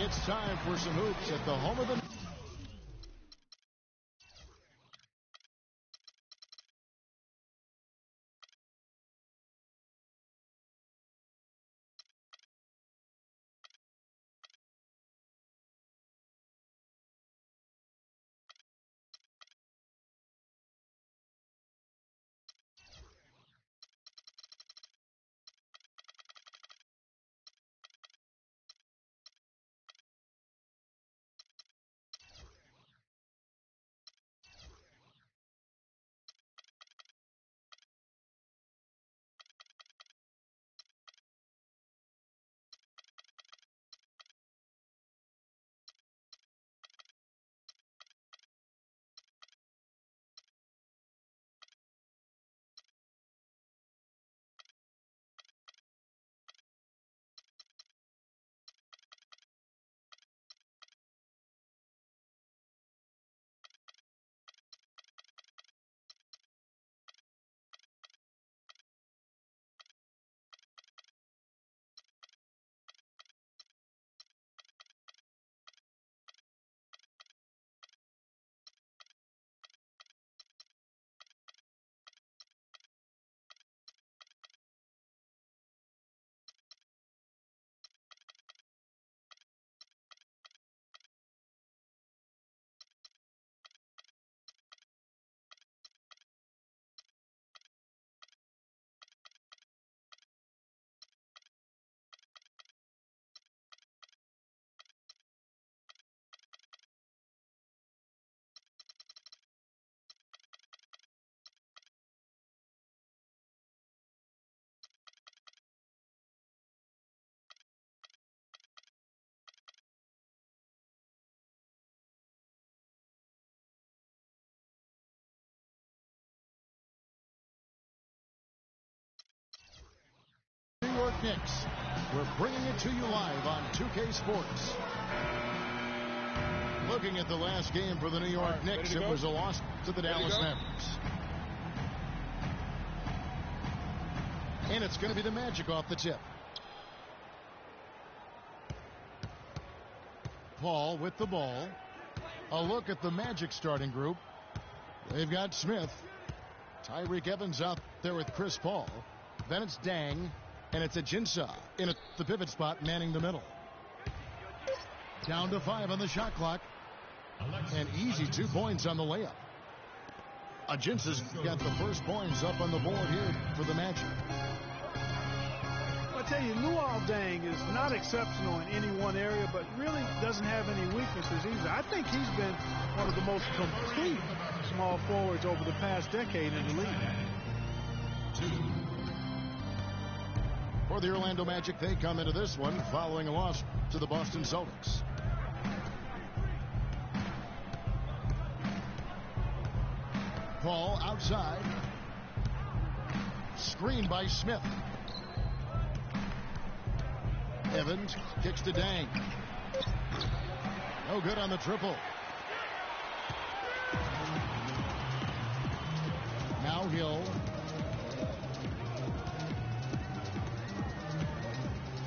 It's time for some hoops at the home of the... New York Knicks. We're bringing it to you live on 2K Sports. Looking at the last game for the New York Knicks, it was a loss to the Dallas Mavericks. And it's going to be the Magic off the tip. Paul with the ball. A look at the Magic starting group. They've got Smith. Tyreke Evans out there with Chris Paul. Then it's Dang. And it's Ajinça in at the pivot spot, manning the middle. Down to 5 on the shot clock. And easy 2 points on the layup. Ajinça's got the first points up on the board here for the Magic. I tell you, Luol Deng is not exceptional in any one area, but really doesn't have any weaknesses either. I think he's been one of the most complete small forwards over the past decade in the league. For the Orlando Magic, they come into this one following a loss to the Boston Celtics. Paul outside. Screened by Smith. Evans kicks to Dang. No good on the triple. Now Hill.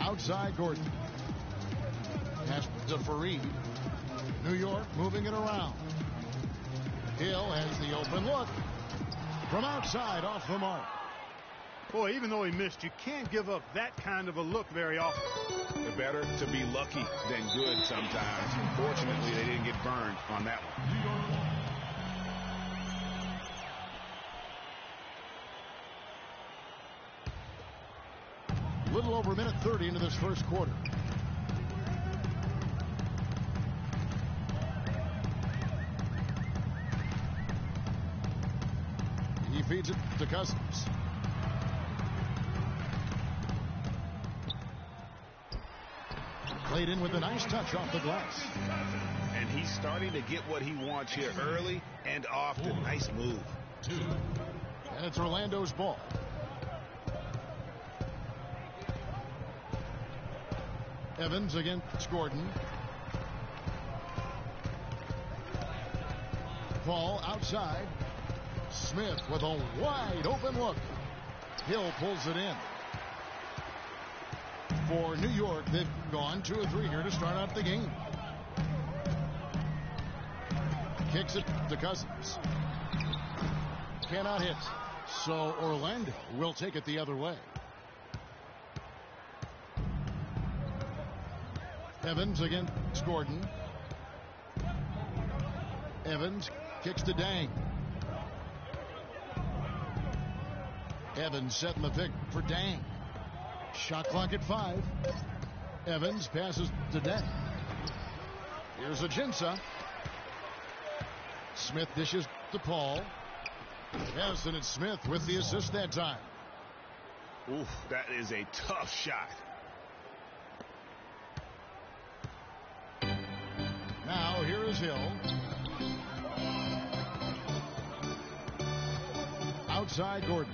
Outside Gordon. Pass to Fareed. New York moving it around. Hill has the open look. From outside, off the mark. Boy, even though he missed, you can't give up that kind of a look very often. It's better to be lucky than good sometimes. Fortunately, they didn't get burned on that one. Little over a minute 30 into this first quarter. He feeds it to Cousins. Played in with a nice touch off the glass. And he's starting to get what he wants here early and often. Nice move. And it's Orlando's ball. Evans against Gordon. Paul outside. Smith with a wide open look. Hill pulls it in. For New York, they've gone 2 of 3 here to start out the game. Kicks it to Cousins. Cannot hit. So Orlando will take it the other way. Evans against Gordon. Evans kicks to Dang. Evans setting the pick for Dang. Shot clock at 5. Evans passes to Dang. Here's Ajinça. Smith dishes to Paul. Yes, and it's Smith with the assist that time. Ooh, that is a tough shot. Now here is Hill. Outside Gordon.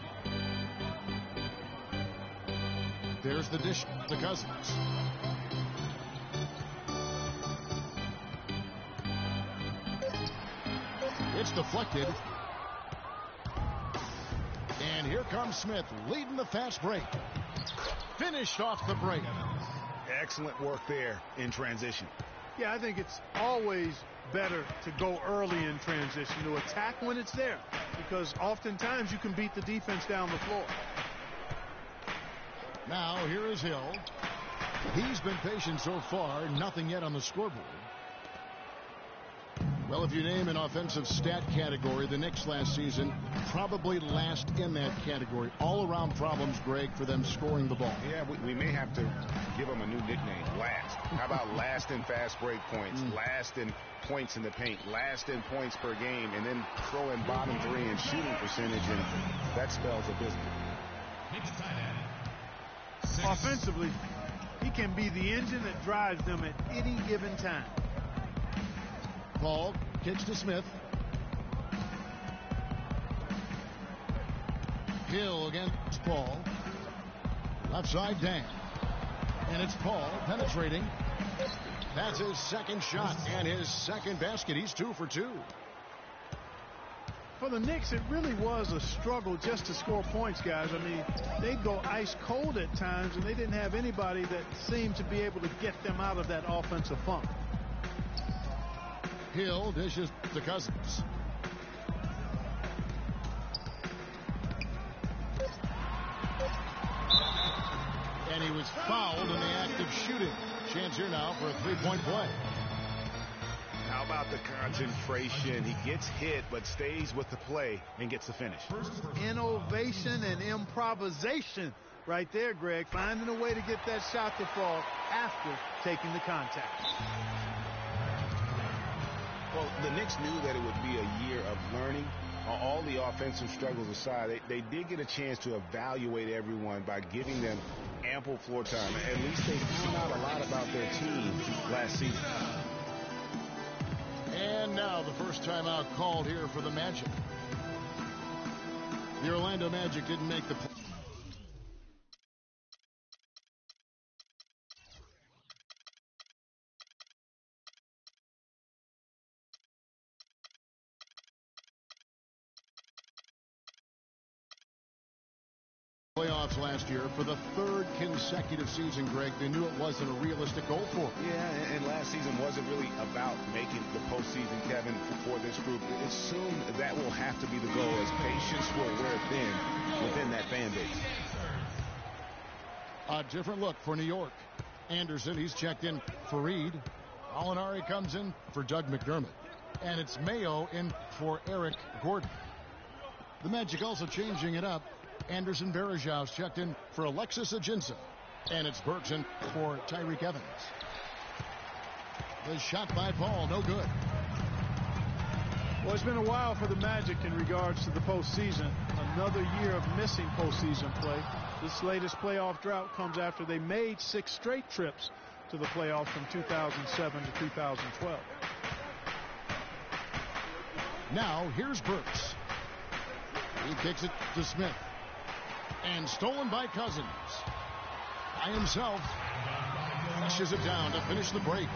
There's the dish to Cousins. It's deflected. And here comes Smith leading the fast break. Finished off the break. Excellent work there in transition. Yeah, I think it's always better to go early in transition, to attack when it's there, because oftentimes you can beat the defense down the floor. Now here is Hill. He's been patient so far. Nothing yet on the scoreboard. Well, if you name an offensive stat category, the Knicks last season probably last in that category. All-around problems, Greg, for them scoring the ball. Yeah, we may have to give them a new nickname, last. How about last in fast break points, last in points in the paint, last in points per game, and then throw in bottom 3 in shooting percentage, and that spells a business. Offensively, he can be the engine that drives them at any given time. Paul kicks to Smith. Hill against Paul. Left side Dang. And it's Paul penetrating. That's his second shot and his second basket. He's 2 for 2. For the Knicks, it really was a struggle just to score points, guys. I mean, they'd go ice cold at times, and they didn't have anybody that seemed to be able to get them out of that offensive funk. Hill dishes to Cousins. And he was fouled in the act of shooting. Chance here now for a 3-point play. How about the concentration? He gets hit but stays with the play and gets the finish. Innovation and improvisation right there, Greg. Finding a way to get that shot to fall after taking the contact. Well, the Knicks knew that it would be a year of learning. All the offensive struggles aside, they did get a chance to evaluate everyone by giving them ample floor time. At least they found out a lot about their team last season. And now the first timeout called here for the Magic. The Orlando Magic didn't make the play. Playoffs last year for the 3rd consecutive season, Greg. They knew it wasn't a realistic goal for them. Yeah, and last season wasn't really about making the postseason, Kevin, for this group. It's soon that will have to be the goal as patience will wear thin within that fan base. A different look for New York. Anderson, he's checked in for Reed. Alinari comes in for Doug McDermott. And it's Mayo in for Eric Gordon. The Magic also changing it up. Anderson Varejau's checked in for Alexis Ajinça. And it's Bergson for Tyreke Evans. The shot by Paul, no good. Well, it's been a while for the Magic in regards to the postseason. Another year of missing postseason play. This latest playoff drought comes after they made 6 straight trips to the playoffs from 2007 to 2012. Now, here's Burks. He kicks it to Smith. And stolen by Cousins. By himself. Pushes it down to finish the break.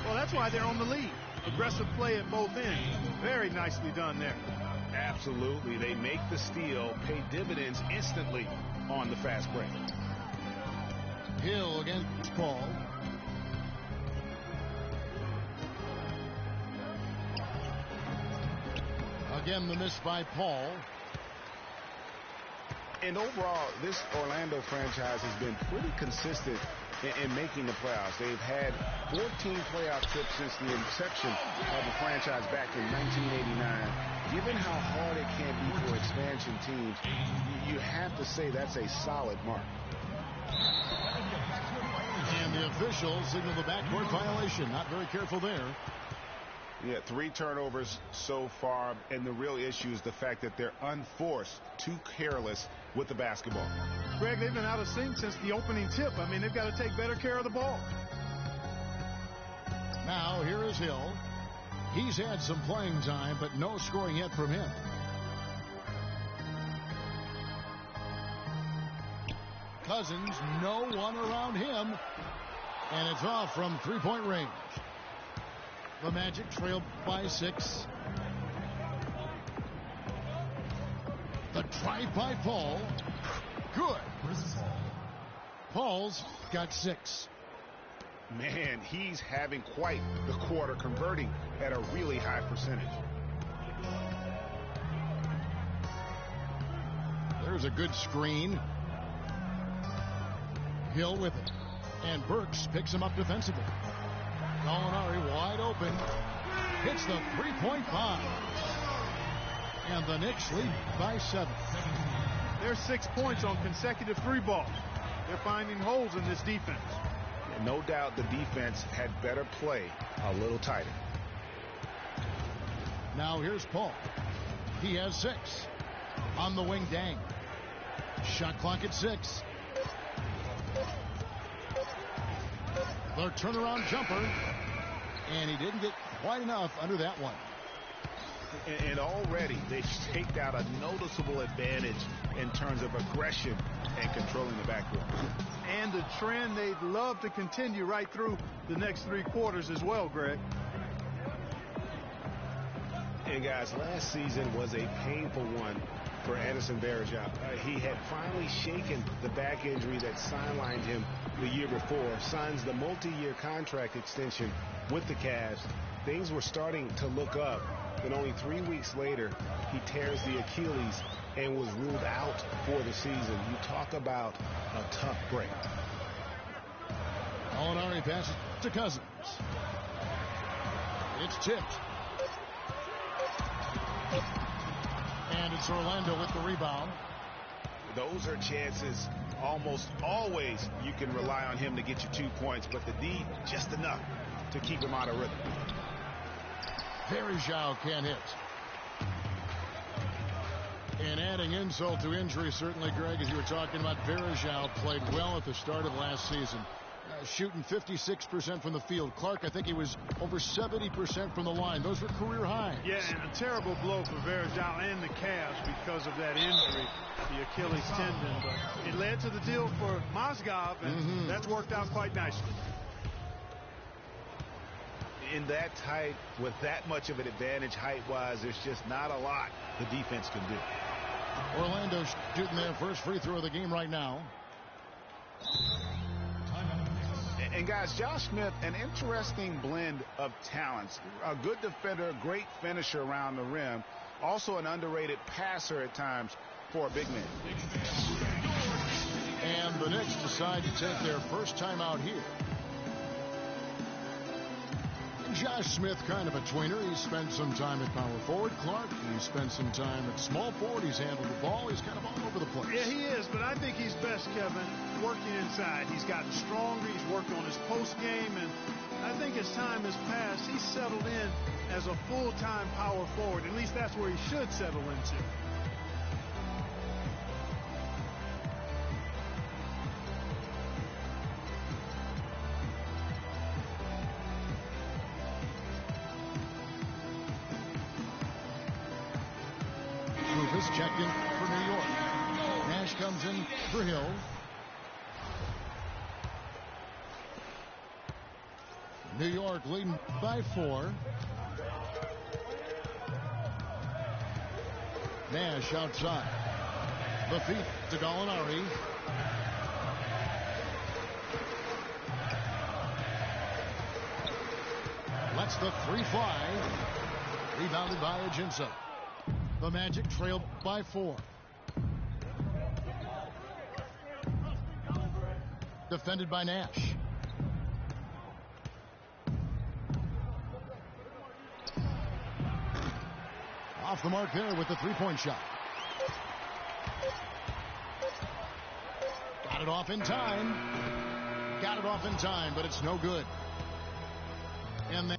Well, that's why they're on the lead. Aggressive play at both ends. Very nicely done there. Absolutely. They make the steal, pay dividends instantly on the fast break. Hill against Paul. Again, the miss by Paul. And overall, this Orlando franchise has been pretty consistent in making the playoffs. They've had 14 playoff trips since the inception of the franchise back in 1989. Given how hard it can be for expansion teams, you have to say that's a solid mark. And the officials signal the backcourt violation. Not very careful there. Yeah, 3 turnovers so far, and the real issue is the fact that they're unforced, too careless with the basketball. Greg, they've been out of sync since the opening tip. I mean, they've got to take better care of the ball. Now, here is Hill. He's had some playing time, but no scoring yet from him. Cousins, no one around him. And it's off from three-point range. The Magic trail by 6. The drive by Paul. Good. Paul's got 6. Man, he's having quite the quarter, converting at a really high percentage. There's a good screen. Hill with it. And Burks picks him up defensively. Gallinari wide open. Hits the three-point bomb. And the Knicks lead by 7. There's 6 points on consecutive 3 balls. They're finding holes in this defense. No doubt the defense had better play a little tighter. Now here's Paul. He has 6. On the wing, Dang. Shot clock at 6. The turnaround jumper. And he didn't get quite enough under that one. And already they've staked out a noticeable advantage in terms of aggression and controlling the backcourt. And the trend they'd love to continue right through the next 3 quarters as well, Greg. And guys, last season was a painful one for Anderson Varejao. He had finally shaken the back injury that sidelined him the year before, signs the multi-year contract extension with the Cavs. Things were starting to look up. Then only 3 weeks later, he tears the Achilles and was ruled out for the season. You talk about a tough break. Gallinari passes to Cousins. It's tipped. And it's Orlando with the rebound. Those are chances almost always you can rely on him to get you 2 points, but the D just enough to keep him out of rhythm. Varejao can't hit. And adding insult to injury, certainly, Greg, as you were talking about, Varejao played well at the start of last season. Shooting 56% from the field. Clark, I think he was over 70% from the line. Those were career highs. Yeah, and a terrible blow for Varejao and the Cavs because of that injury, the Achilles tendon. But it led to the deal for Mozgov, and that's worked out quite nicely. In that tight, with that much of an advantage height-wise, there's just not a lot the defense can do. Orlando shooting their first free throw of the game right now. And guys, Josh Smith, an interesting blend of talents. A good defender, great finisher around the rim. Also an underrated passer at times for a big man. And the Knicks decide to take their first time out here. Josh Smith, kind of a tweener. He spent some time at power forward. Clark, he spent some time at small forward. He's handled the ball. He's kind of all over the place. Yeah, he is, but I think he's best, Kevin, working inside. He's gotten stronger. He's worked on his post game, and I think as time has passed, he's settled in as a full-time power forward. At least that's where he should settle into. Rufus checked in for New York. Nash comes in for Hill. New York leading by 4. Nash outside. The feet to Gallinari. Lets the three fly. Rebounded by Ajinça. The Magic trailed by 4. Defended by Nash. Off the mark there with the three-point shot. Got it off in time. Got it off in time, but it's no good. And that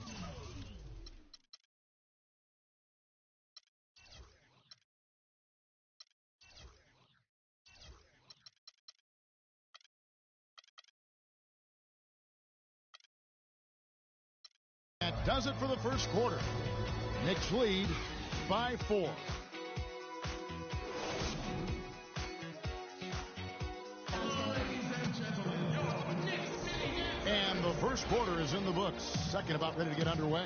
does it for the first quarter. Knicks lead by 4. And the first quarter is in the books. Second about ready to get underway.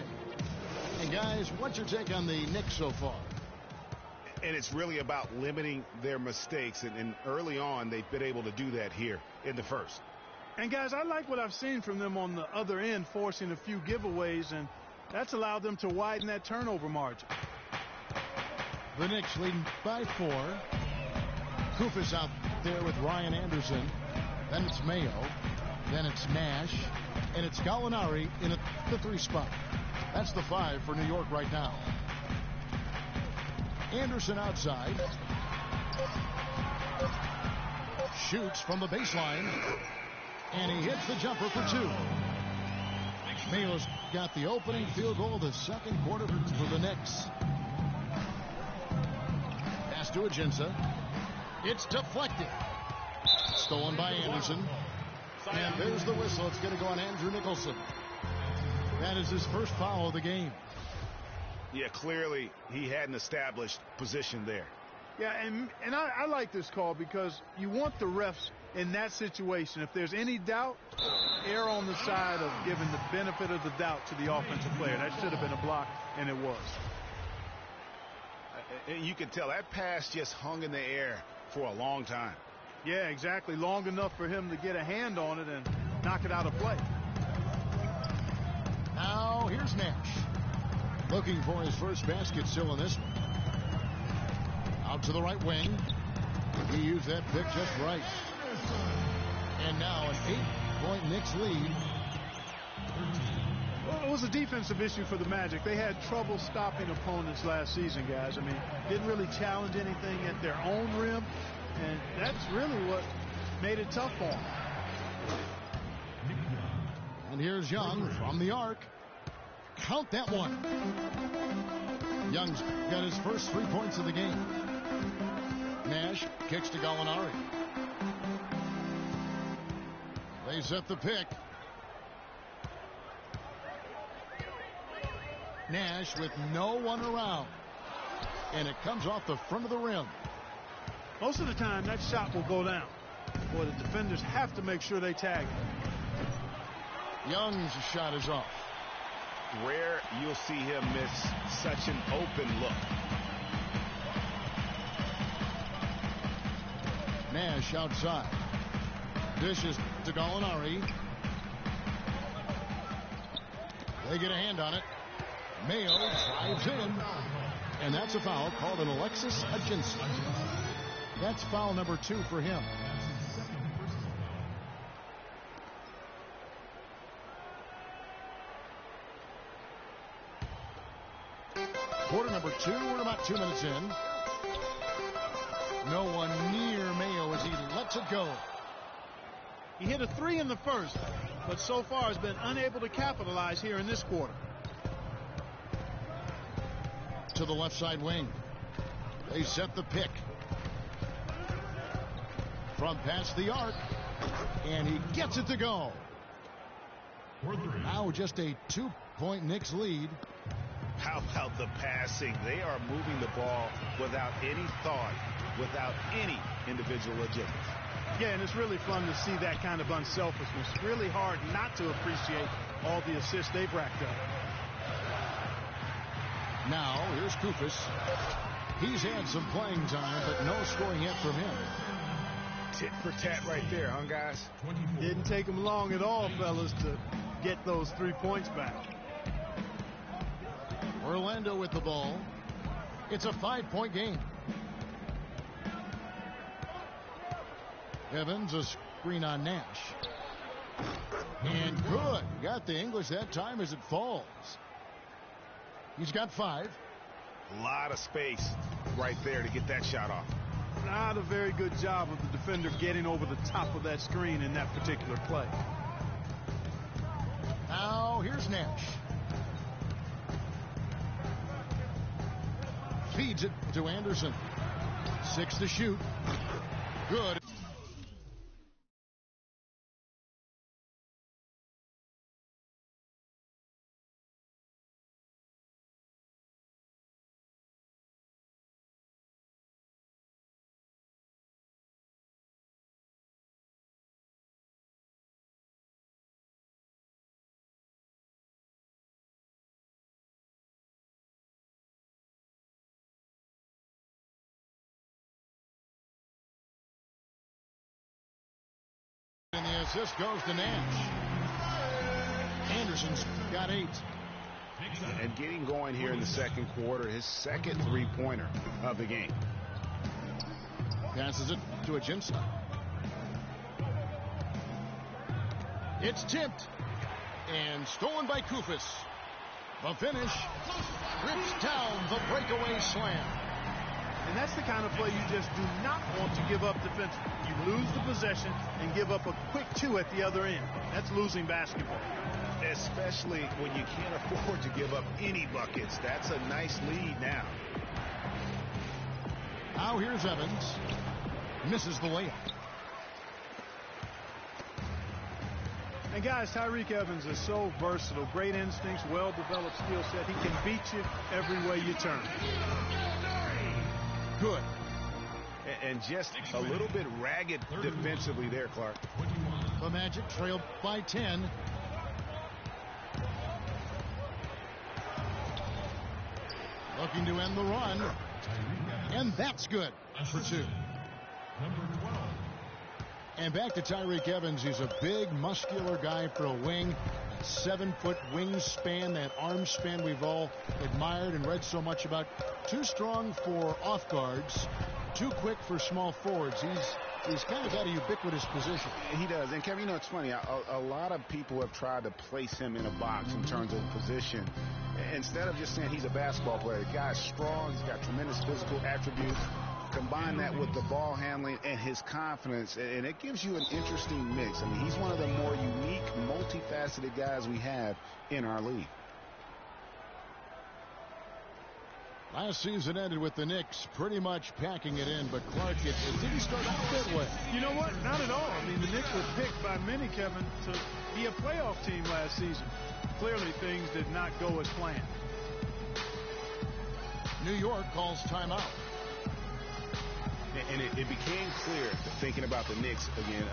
And guys, what's your take on the Knicks so far? And it's really about limiting their mistakes. And early on, they've been able to do that here in the first. And guys, I like what I've seen from them on the other end, forcing a few giveaways, and that's allowed them to widen that turnover margin. The Knicks leading by 4. Kufis out there with Ryan Anderson. Then it's Mayo. Then it's Nash. And it's Gallinari in the 3 spot. That's the 5 for New York right now. Anderson outside. Shoots from the baseline. And he hits the jumper for 2. Mayo's got the opening field goal of the second quarter for the Knicks. Pass to Ajinça. It's deflected. Stolen by Anderson. And there's the whistle. It's going to go on Andrew Nicholson. That is his first foul of the game. Yeah, clearly he hadn't established position there. Yeah, and I like this call because you want the refs in that situation. If there's any doubt, err on the side of giving the benefit of the doubt to the offensive player. That should have been a block, and it was. You can tell that pass just hung in the air for a long time. Yeah, exactly. Long enough for him to get a hand on it and knock it out of play. Now here's Nash. Looking for his first basket still in this one. Out to the right wing. He used that pick just right. And now an 8-point Knicks lead. Well, it was a defensive issue for the Magic. They had trouble stopping opponents last season, guys. I mean, didn't really challenge anything at their own rim. And that's really what made it tough for him. And here's Young from the arc. Count that one. Young's got his first 3 points of the game. Nash kicks to Gallinari. They set the pick. Nash with no one around. And it comes off the front of the rim. Most of the time, that shot will go down. Boy, the defenders have to make sure they tag it. Young's shot is off. Rare you'll see him miss such an open look. Nash outside. Dishes to Gallinari. They get a hand on it. Mayo drives in. And that's a foul called an Alexis Ajinça. That's foul number 2 for him. Quarter number 2. We're about 2 minutes in. No one near Mayo as he lets it go. He hit a 3 in the first, but so far has been unable to capitalize here in this quarter. To the left side wing. They set the pick. From past the arc. And he gets it to go. Now just a 2-point Knicks lead. How about the passing? They are moving the ball without any thought, without any individual agenda. Yeah, and it's really fun to see that kind of unselfishness. Really hard not to appreciate all the assists they've racked up. Now, here's Kufis. He's had some playing time, but no scoring yet from him. Tit for tat right there, huh, guys? Didn't take him long at all, fellas, to get those 3 points back. Orlando with the ball. It's a 5-point game. Evans, a screen on Nash. And good. Got the English that time as it falls. He's got 5. A lot of space right there to get that shot off. Not a very good job of the defender getting over the top of that screen in that particular play. Now here's Nash. Feeds it to Anderson. 6 to shoot. Good. And the assist goes to Nash. Anderson's got 8. And getting going here in the second quarter, his second three-pointer of the game. Passes it to Ajinça. It's tipped and stolen by Kufis. The finish rips down the breakaway slam. And that's the kind of play you just do not want to give up defensively. You lose the possession and give up a quick 2 at the other end. That's losing basketball. Especially when you can't afford to give up any buckets. That's a nice lead now. Now here's Evans. Misses the layup. And guys, Tyreke Evans is so versatile. Great instincts, well-developed skill set. He can beat you every way you turn. Good. And just a little bit ragged defensively there, Clark. The Magic trailed by 10. Looking to end the run. And that's good for 2. And back to Tyreke Evans. He's a big, muscular guy for a wing. 7-foot wingspan, that arm span we've all admired and read so much about. Too strong for off guards, too quick for small forwards. He's kind of got a ubiquitous position. He does. And Kevin, you know, it's funny. A lot of people have tried to place him in a box in terms of position. Instead of just saying he's a basketball player, the guy's strong. He's got tremendous physical attributes. Combine that with the ball handling and his confidence, and it gives you an interesting mix. I mean, he's one of the more unique, multifaceted guys we have in our league. Last season ended with the Knicks pretty much packing it in, but Clark, it didn't start out that way. You know what? Not at all. I mean, the Knicks were picked by many, Kevin, to be a playoff team last season. Clearly, things did not go as planned. New York calls timeout. And it became clear, thinking about the Knicks again,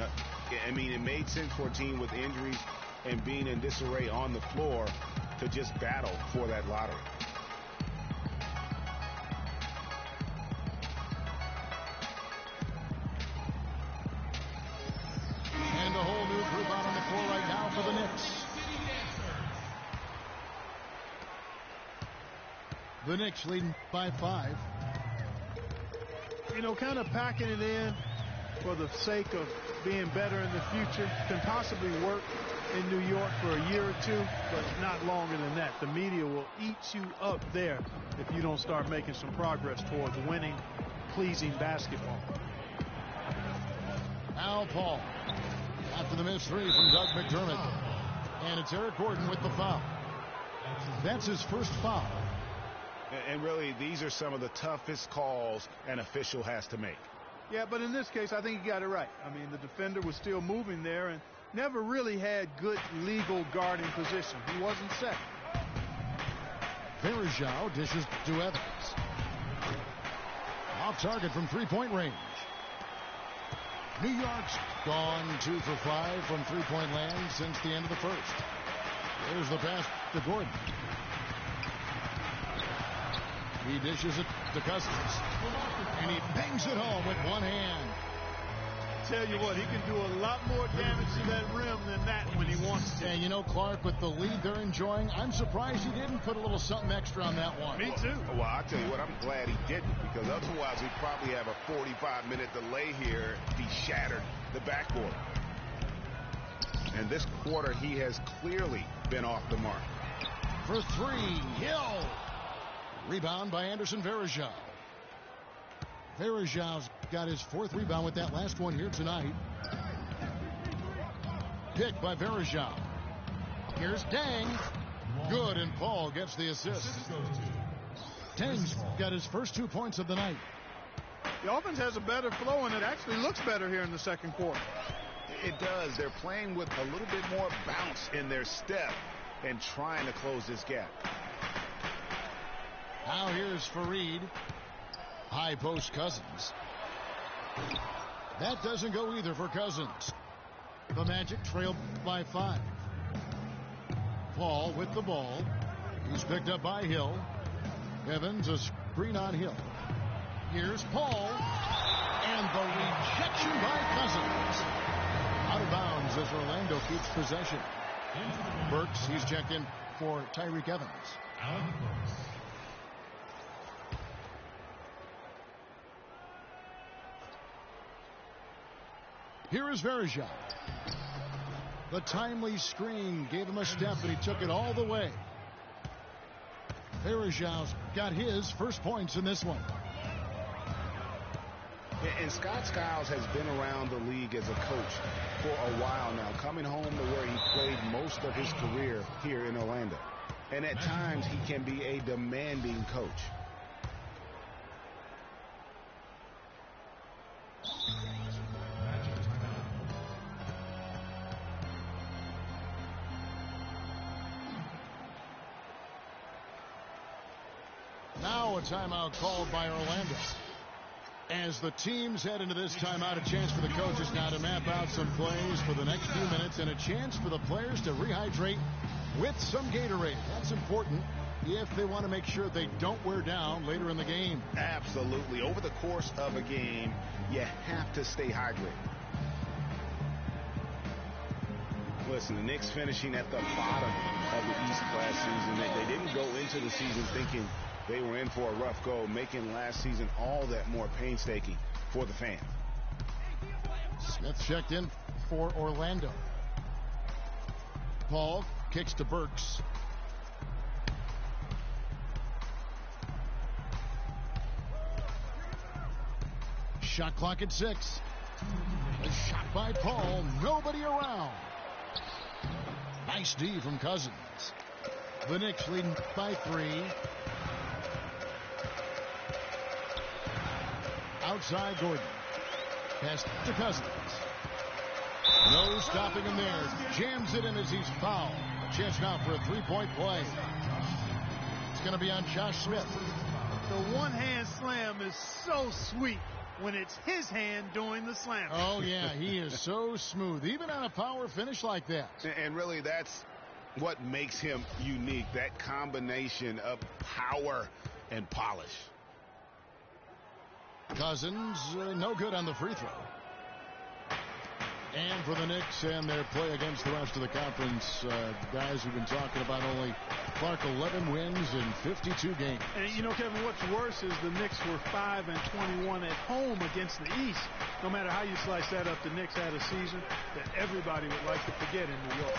I mean, it made sense for a team with injuries and being in disarray on the floor to just battle for that lottery. And a whole new group out on the floor right now for the Knicks. The Knicks leading by 5. You know, kind of packing it in for the sake of being better in the future can possibly work in New York for a year or 2, but not longer than that. The media will eat you up there if you don't start making some progress towards winning, pleasing basketball. Al Paul after the missed 3 from Doug McDermott. And it's Eric Gordon with the foul. That's his first foul. And really, these are some of the toughest calls an official has to make. Yeah, but in this case, I think he got it right. I mean, the defender was still moving there and never really had good legal guarding position. He wasn't set. Verjao dishes to Evans. Off target from 3-point range. New York's gone 2 for 5 from 3-point land since the end of the first. There's the pass to Gordon. He dishes it to Cousins. And he bangs it home with one hand. tell you what, he can do a lot more damage to that rim than that when he wants to. And you know, Clark, with the lead they're enjoying, I'm surprised he didn't put a little something extra on that one. Me too. Well, I'll tell you what, I'm glad he didn't, because otherwise we'd probably have a 45-minute delay here if he shattered the backboard. And this quarter, he has clearly been off the mark. For three, Hill. Rebound by Anderson Varejao. Varejau's got his fourth rebound with that last one here tonight. Pick by Varejao. Here's Dang. Good, and Paul gets the assist. Dang's got his first 2 points of the night. The offense has a better flow, and it actually looks better here in the second quarter. It does. They're playing with a little bit more bounce in their step and trying to close this gap. Now here's Fareed. High post Cousins. That doesn't go either for Cousins. The Magic trail by 5. Paul with the ball. He's picked up by Hill. Evans, a screen on Hill. Here's Paul. And the rejection by Cousins. Out of bounds as Orlando keeps possession. Burks, he's checked in for Tyreek Evans. Here is Varejao. The timely screen gave him a step, and he took it all the way. Varejao's got his first points in this one. And Scott Skiles has been around the league as a coach for a while now, coming home to where he played most of his career here in Orlando. And at times, he can be a demanding coach. Now a timeout called by Orlando. As the teams head into this timeout, a chance for the coaches now to map out some plays for the next few minutes and a chance for the players to rehydrate with some Gatorade. That's important if they want to make sure they don't wear down later in the game. Absolutely. Over the course of a game, you have to stay hydrated. Listen, the Knicks finishing at the bottom of the East last season. They didn't go into the season thinking they were in for a rough go, making last season all that more painstaking for the fans. Smith checked in for Orlando. Paul kicks to Burks. Shot clock at 6. A shot by Paul. Nobody around. Nice D from Cousins. The Knicks leading by 3. Outside Gordon. Pass to Cousins. No stopping him there. Jams it in as he's fouled. A chance now for a three-point play. It's going to be on Josh Smith. The one-hand slam is so sweet when it's his hand doing the slam. Oh, yeah, he is so smooth, even on a power finish like that. And really, that's what makes him unique, that combination of power and polish. Cousins, no good on the free throw. And for the Knicks and their play against the rest of the conference, guys we've been talking about, only Clark 11 wins in 52 games. And you know, Kevin, what's worse is the Knicks were 5-21 at home against the East. No matter how you slice that up, the Knicks had a season that everybody would like to forget in New York.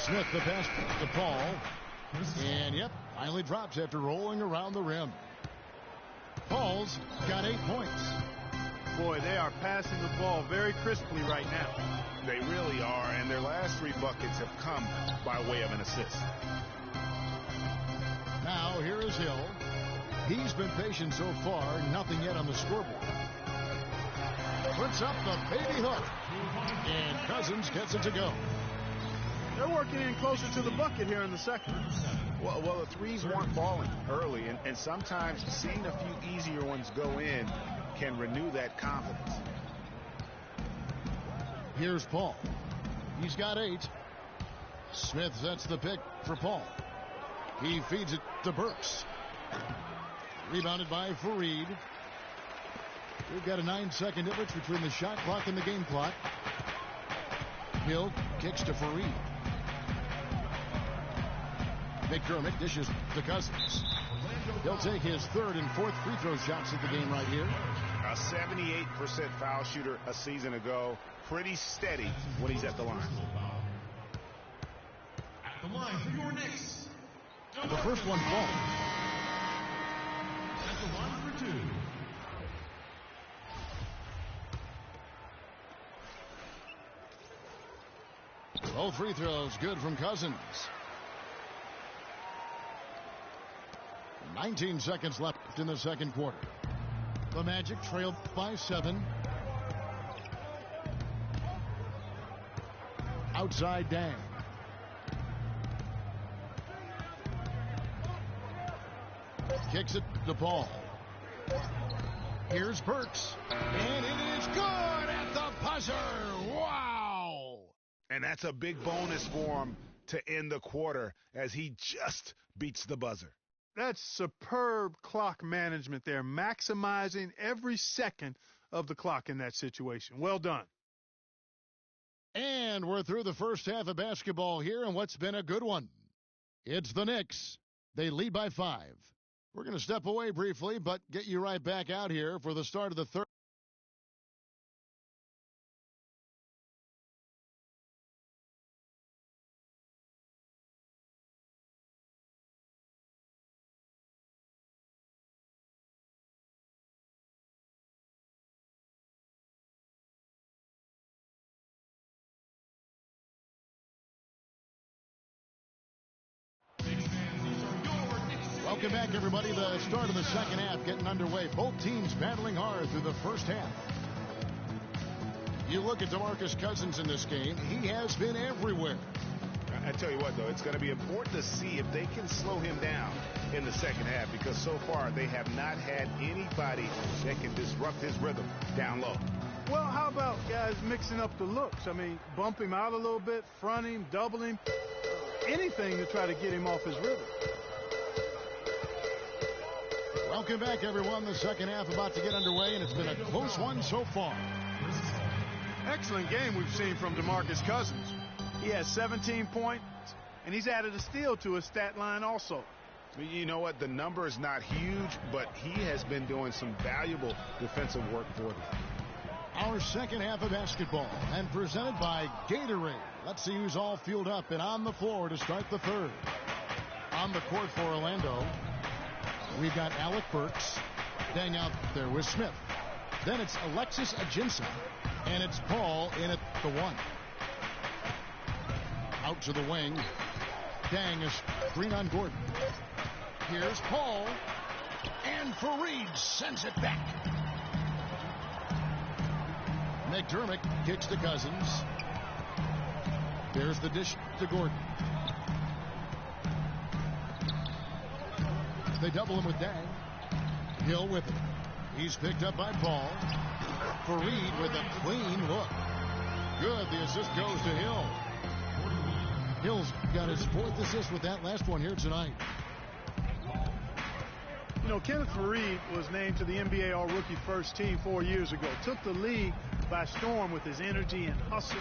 Smith the pass to Paul. And yep, finally drops after rolling around the rim. Paul's got 8 points. Boy, they are passing the ball very crisply right now. They really are, and their last 3 buckets have come by way of an assist. Now here is Hill. He's been patient so far, nothing yet on the scoreboard. Puts up the baby hook, and Cousins gets it to go. They're working in closer to the bucket here in the second. Well, the threes weren't falling early, and sometimes seeing a few easier ones go in can renew that confidence. Here's Paul. He's got 8. Smith sets the pick for Paul. He feeds it to Burks. Rebounded by Fareed. We've got a 9-second difference between the shot clock and the game clock. Hill kicks to Fareed. McDermott dishes to Cousins. He'll take his third and fourth free throw shots at the game right here. A 78% foul shooter a season ago. Pretty steady when he's at the line. At the line for your Knicks. The first one falls. At the line for two. Both free throws good from Cousins. 19 seconds left in the second quarter. The Magic trailed by 7. Outside Dang. Kicks it to Paul. Here's Burks. And it is good at the buzzer. Wow! And that's a big bonus for him to end the quarter as he just beats the buzzer. That's superb clock management there, maximizing every second of the clock in that situation. Well done. And we're through the first half of basketball here, and what's been a good one. It's the Knicks. They lead by 5. We're going to step away briefly, but get you right back out here for the start of the third. Welcome back, everybody. The start of the second half getting underway. Both teams battling hard through the first half. You look at DeMarcus Cousins in this game. He has been everywhere. I tell you what, though, it's going to be important to see if they can slow him down in the second half, because so far they have not had anybody that can disrupt his rhythm down low. Well, how about guys mixing up the looks? I mean, bump him out a little bit, front him, double him, anything to try to get him off his rhythm. Welcome back, everyone. The second half about to get underway, and it's been a close one so far. Excellent game we've seen from DeMarcus Cousins. He has 17 points, and he's added a steal to his stat line also. You know what? The number is not huge, but he has been doing some valuable defensive work for them. Our second half of basketball, and presented by Gatorade. Let's see who's all fueled up and on the floor to start the third. On the court for Orlando, we've got Alec Burks. Dang out there with Smith. Then it's Alexis Ajinça, and it's Paul in at the 1. Out to the wing. Dang is screen on Gordon. Here's Paul, and Fareed sends it back. McDermott kicks to Cousins. There's the dish to Gordon. They double him with Dang. Hill with it. He's picked up by Paul. Fareed with a clean look. Good. The assist goes to Hill. Hill's got his 4th assist with that last one here tonight. You know, Kenneth Fareed was named to the NBA All-Rookie First Team 4 years ago. Took the league by storm with his energy and hustle.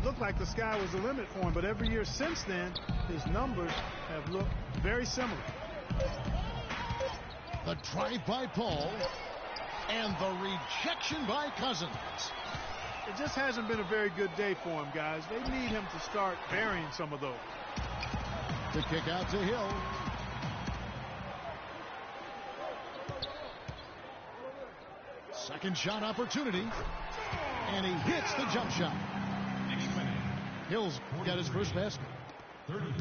Looked like the sky was the limit for him, but every year since then, his numbers have looked very similar. The drive by Paul, and the rejection by Cousins. It just hasn't been a very good day for him, guys. They need him to start burying some of those. The kick out to Hill. Second shot opportunity, and he hits the jump shot. Hill's got his first basket. 34.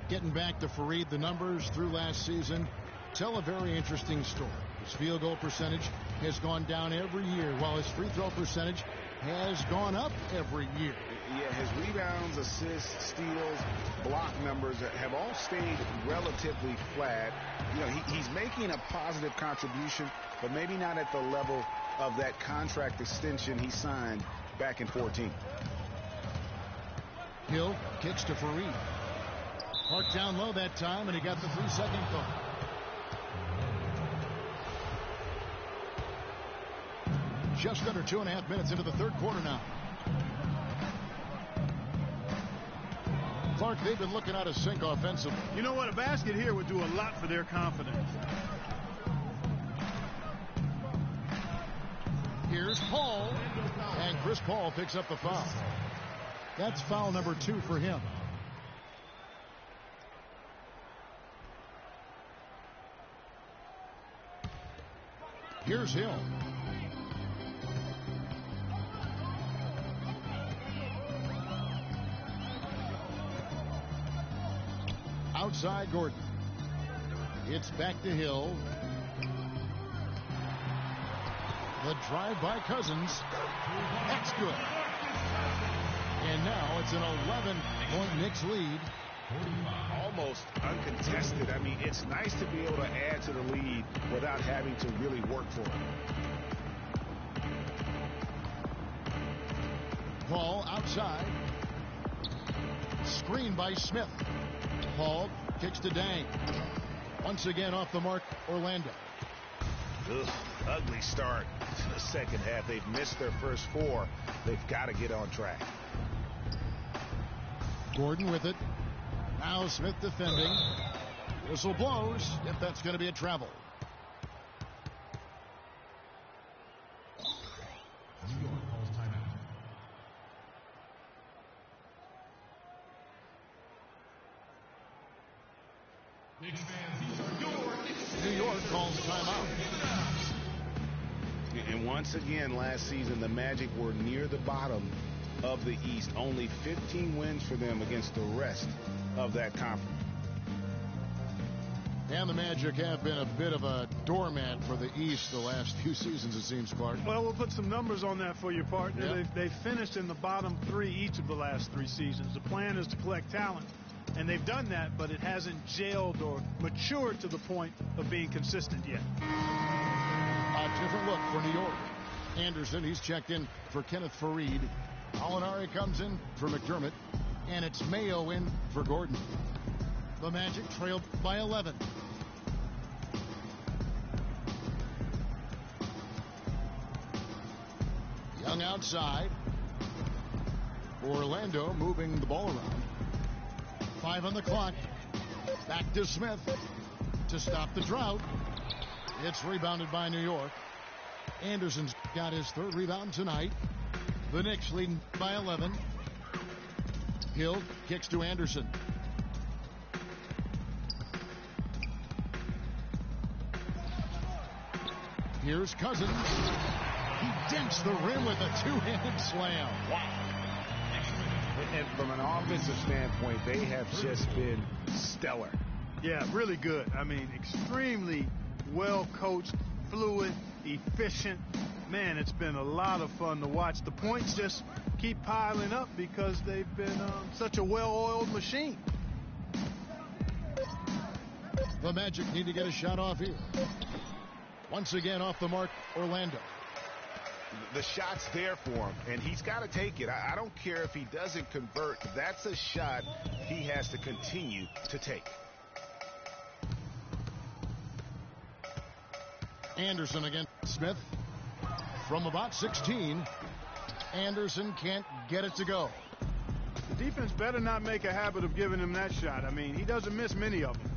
Getting back to Fareed, the numbers through last season tell a very interesting story. His field goal percentage has gone down every year, while his free throw percentage has gone up every year. Yeah, his rebounds, assists, steals, block numbers have all stayed relatively flat. You know, he's making a positive contribution, but maybe not at the level of that contract extension he signed back in 14. Hill kicks to Fareed. Parked down low that time, and he got the 3-second call. Just under 2.5 minutes into the third quarter now. Clark, they've been looking out of sync offensively. You know what? A basket here would do a lot for their confidence. Here's Paul. And Chris Paul picks up the foul. That's foul number 2 for him. Here's Hill. Outside Gordon. It's back to Hill. The drive by Cousins. That's good. And now it's an 11-point Knicks lead. Almost uncontested. I mean, it's nice to be able to add to the lead without having to really work for it. Paul outside. Screen by Smith. Paul kicks to Dang. Once again off the mark, Orlando. Ugh, ugly start to the second half. They've missed their first 4. They've got to get on track. Gordon with it. Now Smith defending. Whistle blows. Yep, that's going to be a travel. New York calls timeout. Knicks fans, these are your Knicks. New York calls timeout. And once again, last season, the Magic were near the bottom of the East. Only 15 wins for them against the rest of that conference. And the Magic have been a bit of a doormat for the East the last few seasons, it seems, Clark. Well, we'll put some numbers on that for your partner. Yep. They've finished in the bottom 3 each of the last 3 seasons. The plan is to collect talent, and they've done that, but it hasn't gelled or matured to the point of being consistent yet. A different look for New York. Anderson, he's checked in for Kenneth Faried. Alinari comes in for McDermott. And it's Mayo in for Gordon. The Magic trailed by 11. Young outside. Orlando moving the ball around. 5 on the clock. Back to Smith to stop the drought. It's rebounded by New York. Anderson's got his 3rd rebound tonight. The Knicks leading by 11. Hill kicks to Anderson. Here's Cousins. He dents the rim with a 2-handed slam. Wow. And from an offensive standpoint, they have just been stellar. Yeah, really good. I mean, extremely well coached, fluid, efficient. Man, it's been a lot of fun to watch. The points just keep piling up because they've been such a well-oiled machine. The Magic need to get a shot off here. Once again off the mark, Orlando. The shot's there for him, and he's got to take it. I don't care if he doesn't convert. That's a shot he has to continue to take. Anderson against Smith. From about 16, Anderson can't get it to go. The defense better not make a habit of giving him that shot. I mean, he doesn't miss many of them.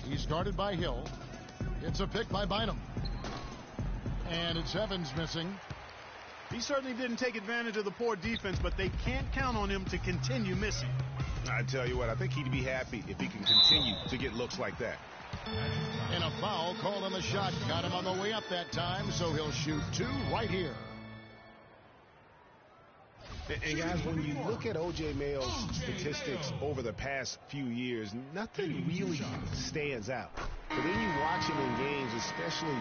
He's guarded by Hill. It's a pick by Bynum. And it's Evans missing. He certainly didn't take advantage of the poor defense, but they can't count on him to continue missing. I tell you what, I think he'd be happy if he can continue to get looks like that. And a foul called on the shot. Got him on the way up that time, so he'll shoot 2 right here. And guys, when you look at O.J. Mayo's statistics over the past few years, nothing really stands out. But then you watch him in games, especially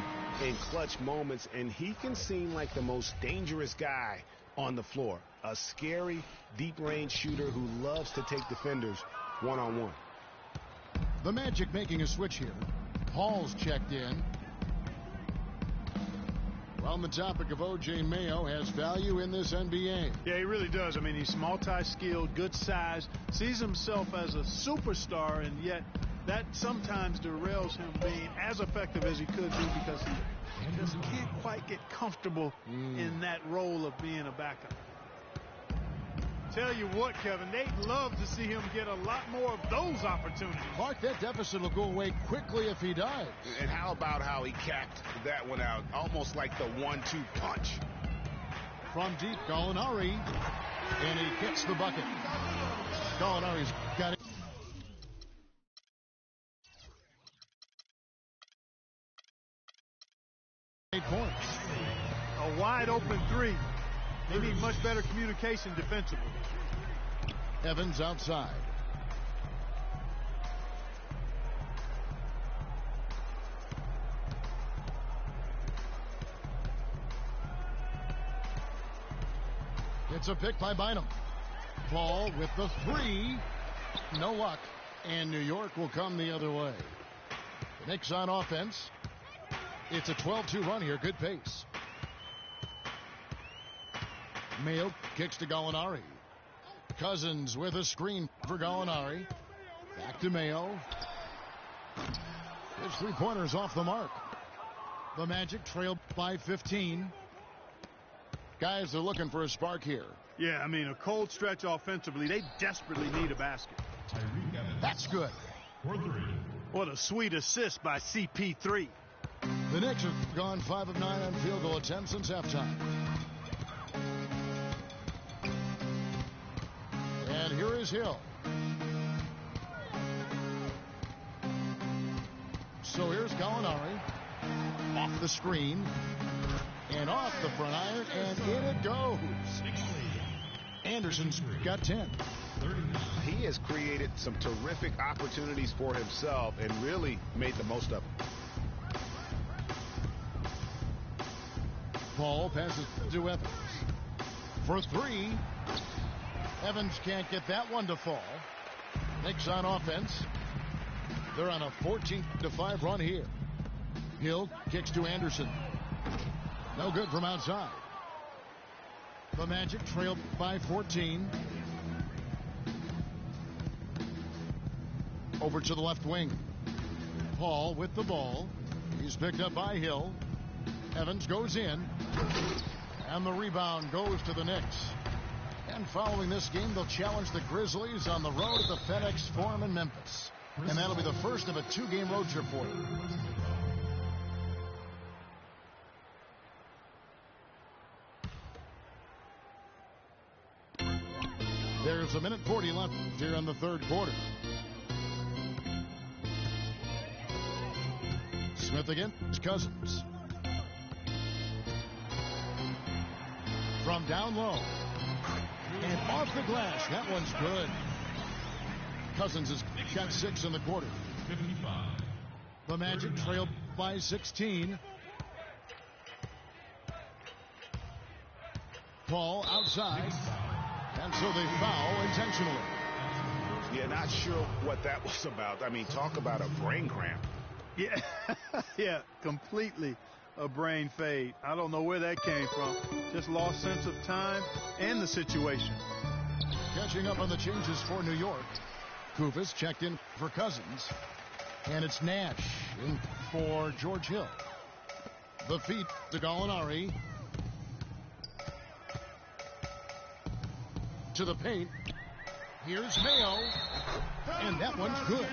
in clutch moments, and he can seem like the most dangerous guy on the floor. A scary, deep-range shooter who loves to take defenders one-on-one. The Magic making a switch here. Paul's checked in. Well, on the topic of O.J. Mayo, has value in this NBA. Yeah, he really does. I mean, he's multi-skilled, good size, sees himself as a superstar, and yet that sometimes derails him being as effective as he could be because he just can't quite get comfortable in that role of being a backup. Tell you what, Kevin, they'd love to see him get a lot more of those opportunities. Mark, that deficit will go away quickly if he does. And how about how he capped that one out, almost like the 1-2 punch. From deep, Gallinari, and he hits the bucket. Gallinari's got it. Points. A wide open three. They need much better communication defensively. Evans outside. It's a pick by Bynum. Paul with the three. No luck. And New York will come the other way. The Knicks on offense. It's a 12-2 run here. Good pace. Mayo kicks to Gallinari. Cousins with a screen for Gallinari. Back to Mayo. His three-pointers off the mark. The Magic trail by 15. Guys are looking for a spark here. Yeah, I mean, a cold stretch offensively. They desperately need a basket. That's good. What a sweet assist by CP3. The Knicks have gone 5 of 9 on field goal attempts since halftime. And here is Hill. So here's Gallinari. Off the screen. And off the front iron. And in it goes. Anderson's got 10. He has created some terrific opportunities for himself and really made the most of it. Paul passes to Evans. For three. Evans can't get that one to fall. Knicks on offense. They're on a 14-5 run here. Hill kicks to Anderson. No good from outside. The Magic trailed by 14. Over to the left wing. Paul with the ball. He's picked up by Hill. Evans goes in. And the rebound goes to the Knicks. And following this game, they'll challenge the Grizzlies on the road at the FedEx Forum in Memphis. And that'll be the first of a 2-game road trip for them. There's a minute 40 left here in the third quarter. Smith against Cousins. From down low. And off the glass. That one's good. Cousins has got 6 in the quarter. The Magic trailed by 16. Paul outside. And so they foul intentionally. Yeah, not sure what that was about. I mean, talk about a brain cramp. Yeah, yeah, completely a brain fade. I don't know where that came from. Just lost sense of time and the situation. Catching up on the changes for New York. Kufis checked in for Cousins. And it's Nash in for George Hill. The feet to Gallinari. To the paint. Here's Mayo. And that one's good.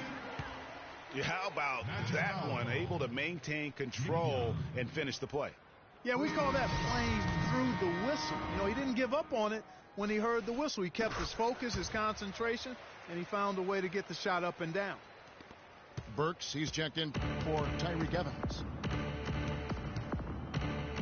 Yeah, how about that one? Able to maintain control and finish the play. Yeah, we call that playing through the whistle. You know, he didn't give up on it when he heard the whistle. He kept his focus, his concentration, and he found a way to get the shot up and down. Burks, he's checked in for Tyreek Evans.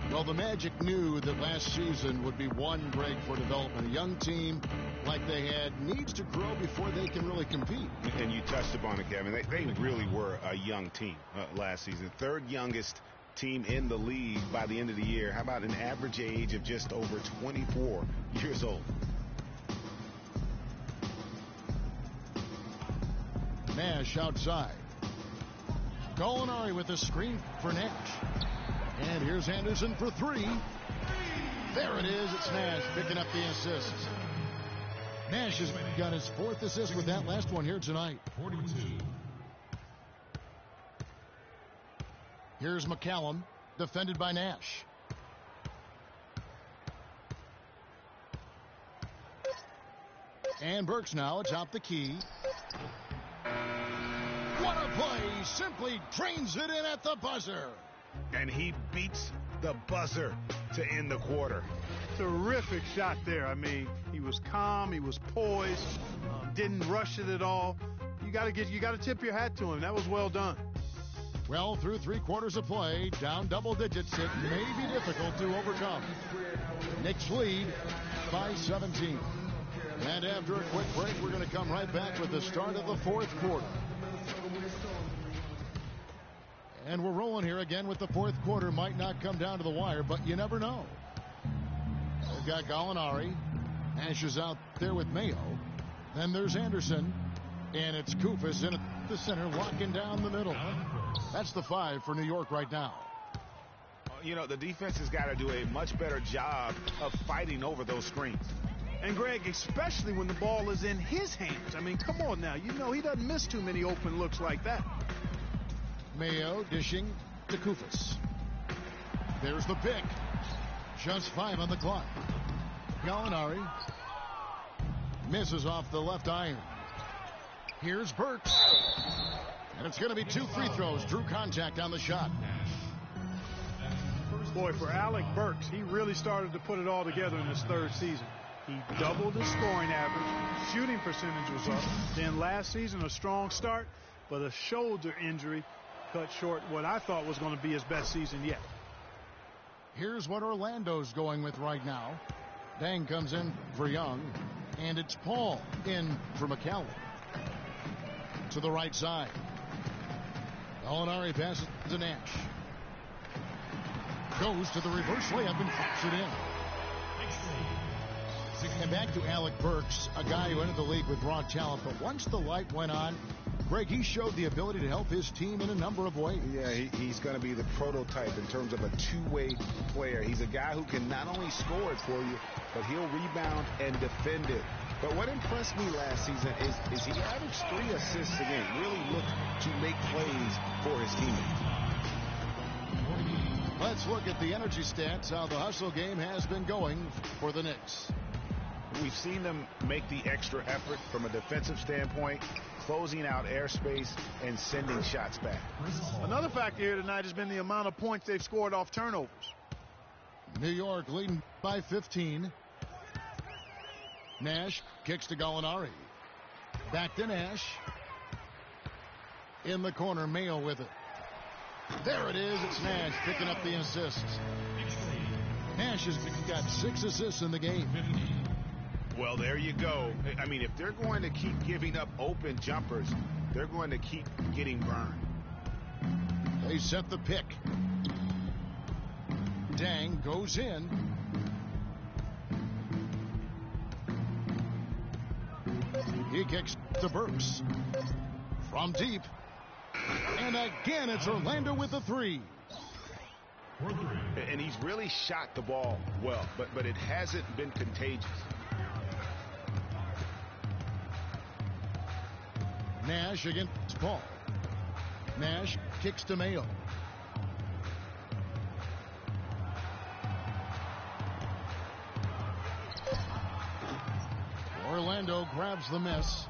Well, the Magic knew that last season would be one break for development. A young team like they had needs to grow before they can really compete. And you touched upon it, Kevin. They really were a young team last season. Third youngest team in the league by the end of the year. How about an average age of just over 24 years old? Nash outside. Gallinari with a screen for Nash. And here's Anderson for three. There it is. It's Nash picking up the assist. Nash has got his 4th assist with that last one here tonight. 42. Here's McCallum, defended by Nash. And Burks now atop the key. What a play! Simply drains it in at the buzzer. And he beats the buzzer to end the quarter. Terrific shot there. I mean, he was calm, he was poised, didn't rush it at all. You got to tip your hat to him. That was well done. Well, through 3 quarters of play, down double digits, it may be difficult to overcome. Knicks lead by 17. And after a quick break, we're going to come right back with the start of the 4th quarter. And we're rolling here again with the 4th quarter. Might not come down to the wire, but you never know. They've got Gallinari. Nash is out there with Mayo. Then there's Anderson. And it's Koufos in at the center, locking down the middle. That's the 5 for New York right now. You know, the defense has got to do a much better job of fighting over those screens. And, Greg, especially when the ball is in his hands. I mean, come on now. You know he doesn't miss too many open looks like that. Mayo dishing to Koufos. There's the pick. Just 5 on the clock. Gallinari misses off the left iron. Here's Burks. And it's going to be 2 free throws. Drew contact on the shot. Boy, for Alec Burks, he really started to put it all together in his 3rd season. He doubled his scoring average. Shooting percentage was up. Then last season, a strong start, but a shoulder injury cut short what I thought was going to be his best season yet. Here's what Orlando's going with right now. Dang comes in for Young. And it's Paul in for McCallum. To the right side. Gallinari passes to Nash. Goes to the reverse layup and pops it in. And back to Alec Burks, a guy who entered the league with raw talent, but once the light went on, Greg, he showed the ability to help his team in a number of ways. Yeah, he's going to be the prototype in terms of a two-way player. He's a guy who can not only score it for you, but he'll rebound and defend it. But what impressed me last season is he averaged 3 assists a game. Really looked to make plays for his teammates. Let's look at the energy stats, how the hustle game has been going for the Knicks. We've seen them make the extra effort from a defensive standpoint, closing out airspace and sending shots back. Another factor here tonight has been the amount of points they've scored off turnovers. New York leading by 15. Nash kicks to Gallinari. Back to Nash. In the corner, Mayo with it. There it is. It's Nash picking up the assists. Nash has got 6 assists in the game. Well, there you go. I mean, if they're going to keep giving up open jumpers, they're going to keep getting burned. They set the pick. Dang goes in. He kicks to Burks. From deep. And again, it's Orlando with the 3. And he's really shot the ball well, but it hasn't been contagious. Nash against Paul. Nash kicks to Mayo. Orlando grabs the miss.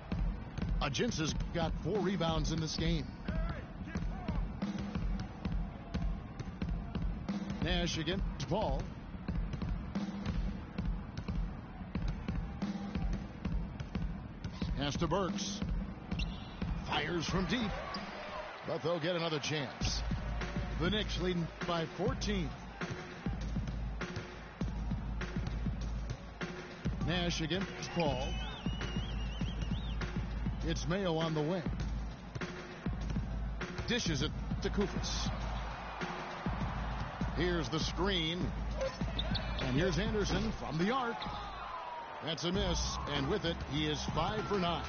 Ajinsa's got 4 rebounds in this game. Nash against Paul. Pass to Burks. Fires from deep. But they'll get another chance. The Knicks leading by 14. Nash against Paul. It's Mayo on the wing. Dishes it to Koufos. Here's the screen. And here's Anderson from the arc. That's a miss. And with it, he is 5 for 9.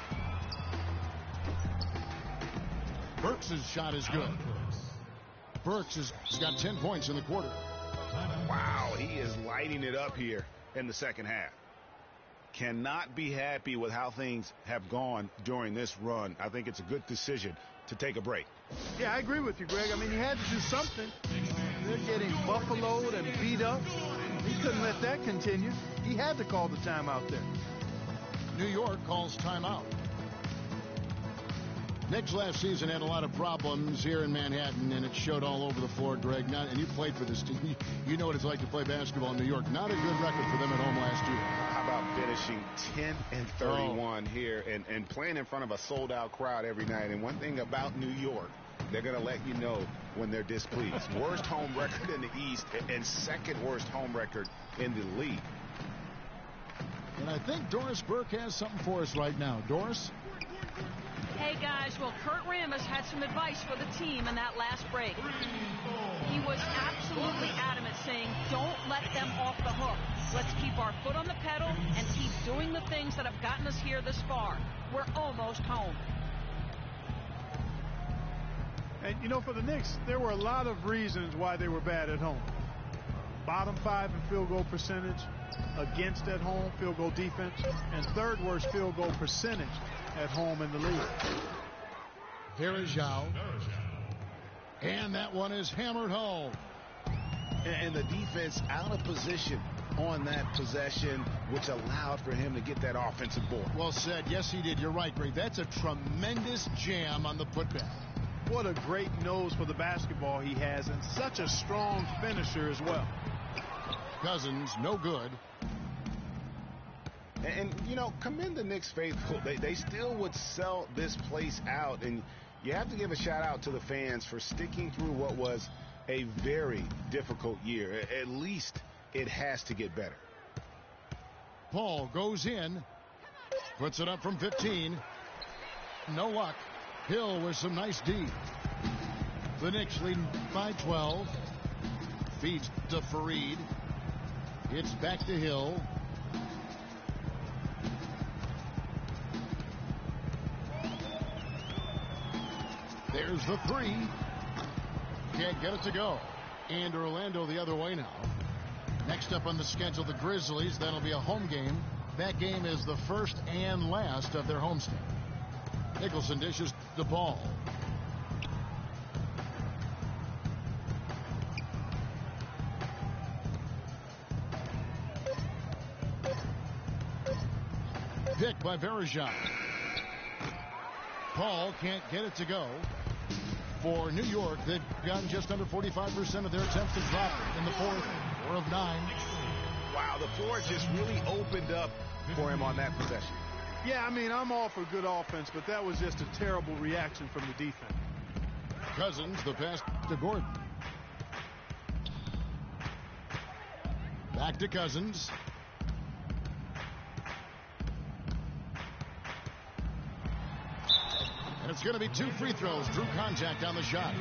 Burks' shot is good. Burks has got 10 points in the quarter. Wow, he is lighting it up here in the second half. Cannot be happy with how things have gone during this run. I think it's a good decision to take a break. Yeah, I agree with you, Greg. I mean, he had to do something. They're getting buffaloed and beat up. He couldn't let that continue. He had to call the timeout there. New York calls timeout. Knicks last season had a lot of problems here in Manhattan, and it showed all over the floor, Greg. And you played for this team. You know what it's like to play basketball in New York. Not a good record for them at home last year. How about finishing 10-31 here and playing in front of a sold-out crowd every night? And one thing about New York, they're going to let you know when they're displeased. Worst home record in the East and second worst home record in the league. And I think Doris Burke has something for us right now. Doris? Hey, guys, well, Kurt Rambis had some advice for the team in that last break. He was absolutely adamant, saying, don't let them off the hook. Let's keep our foot on the pedal and keep doing the things that have gotten us here this far. We're almost home. And, you know, for the Knicks, there were a lot of reasons why they were bad at home. Bottom 5 in field goal percentage, against at home field goal defense, and third worst field goal percentage at home in the league. Verajao. And that one is hammered home. And the defense out of position on that possession, which allowed for him to get that offensive board. Well said. Yes, he did. You're right, Greg. That's a tremendous jam on the putback. What a great nose for the basketball he has, and such a strong finisher as well. Cousins, no good. And you know, commend the Knicks faithful. They still would sell this place out. And you have to give a shout out to the fans for sticking through what was a very difficult year. At least it has to get better. Paul goes in, puts it up from 15. No luck. Hill with some nice D. The Knicks leading by 12. Feeds to Fareed. It's back to Hill. There's the three. Can't get it to go. And Orlando the other way now. Next up on the schedule, the Grizzlies. That'll be a home game. That game is the first and last of their homestand. Nicholson dishes the ball. Pick by Verajao. Paul can't get it to go. For New York, they've gotten just under 45% of their attempts to drop in the fourth. 4 of 9. Wow, the floor just really opened up for him on that possession. Yeah, I mean, I'm all for good offense, but that was just a terrible reaction from the defense. Cousins, the pass to Gordon. Back to Cousins. And it's going to be 2 free throws. Drew contact on the shot.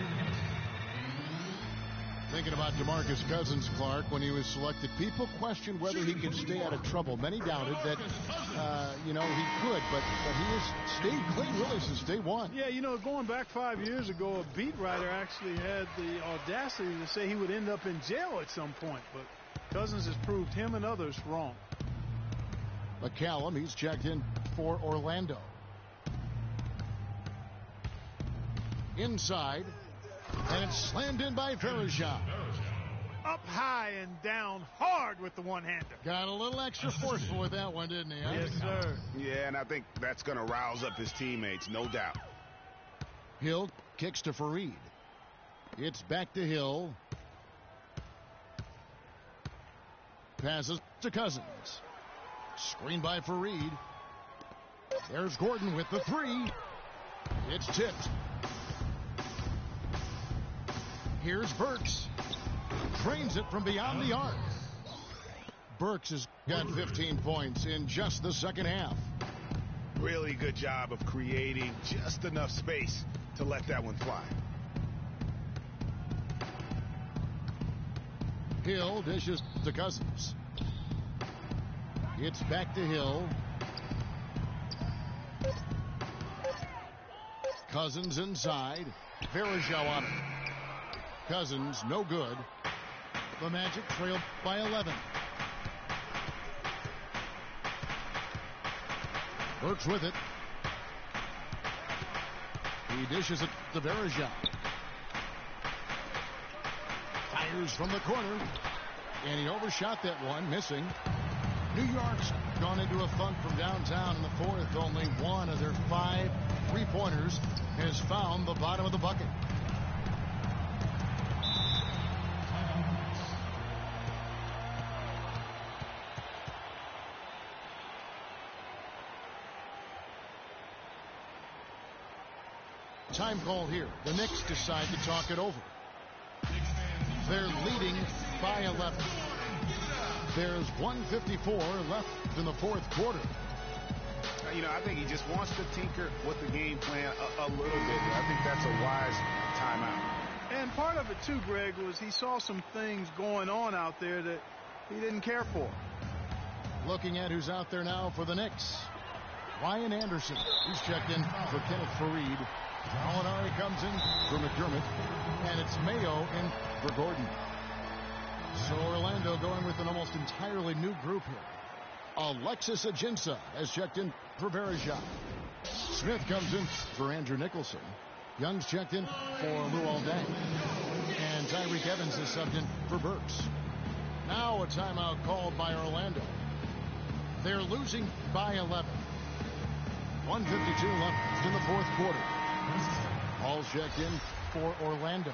Thinking about DeMarcus Cousins, Clark, when he was selected, people questioned whether he could stay out of trouble. Many doubted that, he could, but he has stayed clean really since day one. Yeah, you know, going back 5 years ago, a beat writer actually had the audacity to say he would end up in jail at some point, but Cousins has proved him and others wrong. McCallum, he's checked in for Orlando. Inside. And it's slammed in by Verajao. Up high and down hard with the one-hander. Got a little extra forceful with that one, didn't he? Huh? Yes, sir. Yeah, and I think that's going to rouse up his teammates, no doubt. Hill kicks to Fareed. It's back to Hill. Passes to Cousins. Screen by Fareed. There's Gordon with the 3. It's tipped. Here's Burks. Trains it from beyond the arc. Burks has got 15 points in just the second half. Really good job of creating just enough space to let that one fly. Hill dishes to Cousins. It's back to Hill. Cousins inside. Verajao on it. Cousins, no good. The Magic trail by 11. Burks with it. He dishes it to Bergeron. Fires from the corner. And he overshot that one, missing. New York's gone into a funk from downtown in the fourth. Only one of their 5 3-pointers has found the bottom of the bucket. Time call here. The Knicks decide to talk it over. They're leading by 11. There's 1:54 left in the fourth quarter. You know, I think he just wants to tinker with the game plan a little bit. I think that's a wise timeout. And part of it, too, Greg, was he saw some things going on out there that he didn't care for. Looking at who's out there now for the Knicks. Ryan Anderson. He's checked in for Kenneth Faried. Molinari comes in for McDermott. And it's Mayo in for Gordon. So Orlando going with an almost entirely new group here. Alexis Ajinça has checked in for Bergeron. Smith comes in for Andrew Nicholson. Young's checked in for Luol Deng. And Tyreek Evans is subbed in for Burks. Now a timeout called by Orlando. They're losing by 11. 1:52 left in the fourth quarter. All checked in for Orlando.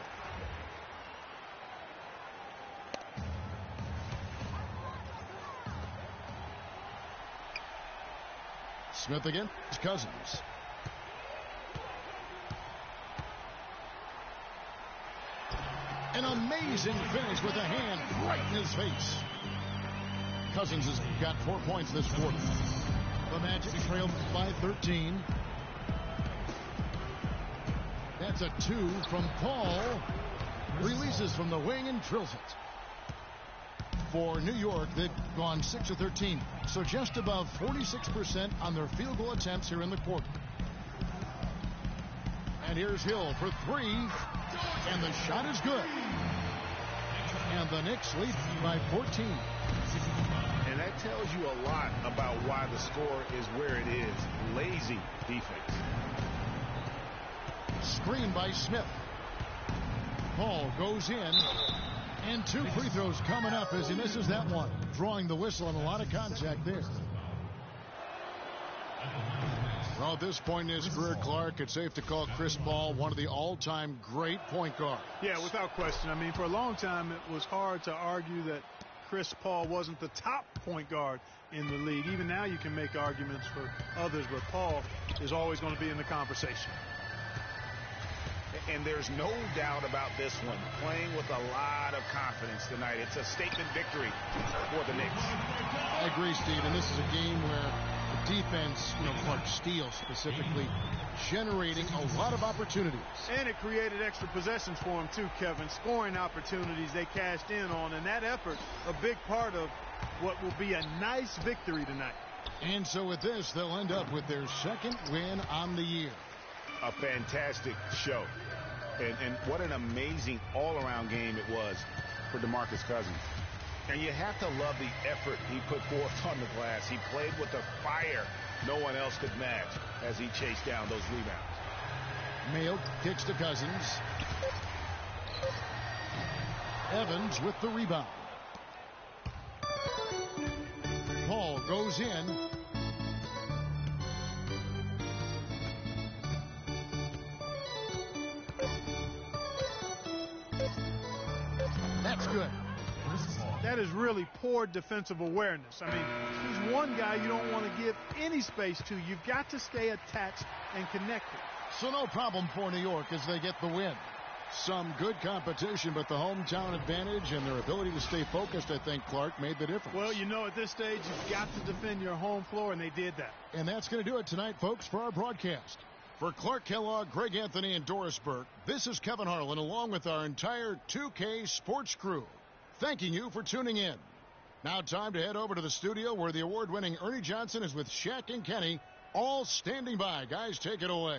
Smith again. It's Cousins. An amazing finish with a hand right in his face. Cousins has got 4 points this quarter. The Magic trailed by 13. That's a 2 from Paul. Releases from the wing and drills it. For New York, they've gone 6 of 13. So just above 46% on their field goal attempts here in the quarter. And here's Hill for 3. And the shot is good. And the Knicks lead by 14. And that tells you a lot about why the score is where it is. Lazy defense. Screen by Smith. Paul goes in. And 2 free throws coming up as he misses that one. Drawing the whistle and a lot of contact there. Well, at this point in his career, Clark, it's safe to call Chris Paul one of the all-time great point guards. Yeah, without question. I mean, for a long time, it was hard to argue that Chris Paul wasn't the top point guard in the league. Even now you can make arguments for others, but Paul is always going to be in the conversation. And there's no doubt about this one. Playing with a lot of confidence tonight. It's a statement victory for the Knicks. I agree, Steve. And this is a game where the defense, Clark Steele specifically, generating a lot of opportunities. And it created extra possessions for him, too, Kevin. Scoring opportunities they cashed in on. And that effort, a big part of what will be a nice victory tonight. And so with this, they'll end up with their second win on the year. A fantastic show. And what an amazing all-around game it was for DeMarcus Cousins. And you have to love the effort he put forth on the glass. He played with a fire no one else could match as he chased down those rebounds. Mayo kicks to Cousins. Evans with the rebound. Paul goes in. That's good. That is really poor defensive awareness. I mean, he's one guy you don't want to give any space to. You've got to stay attached and connected. So no problem for New York as they get the win. Some good competition, but the hometown advantage and their ability to stay focused, I think, Clark, made the difference. Well, at this stage, you've got to defend your home floor, and they did that. And that's going to do it tonight, folks, for our broadcast. For Clark Kellogg, Greg Anthony, and Doris Burke, this is Kevin Harlan along with our entire 2K Sports crew, thanking you for tuning in. Now time to head over to the studio where the award-winning Ernie Johnson is with Shaq and Kenny, all standing by. Guys, take it away.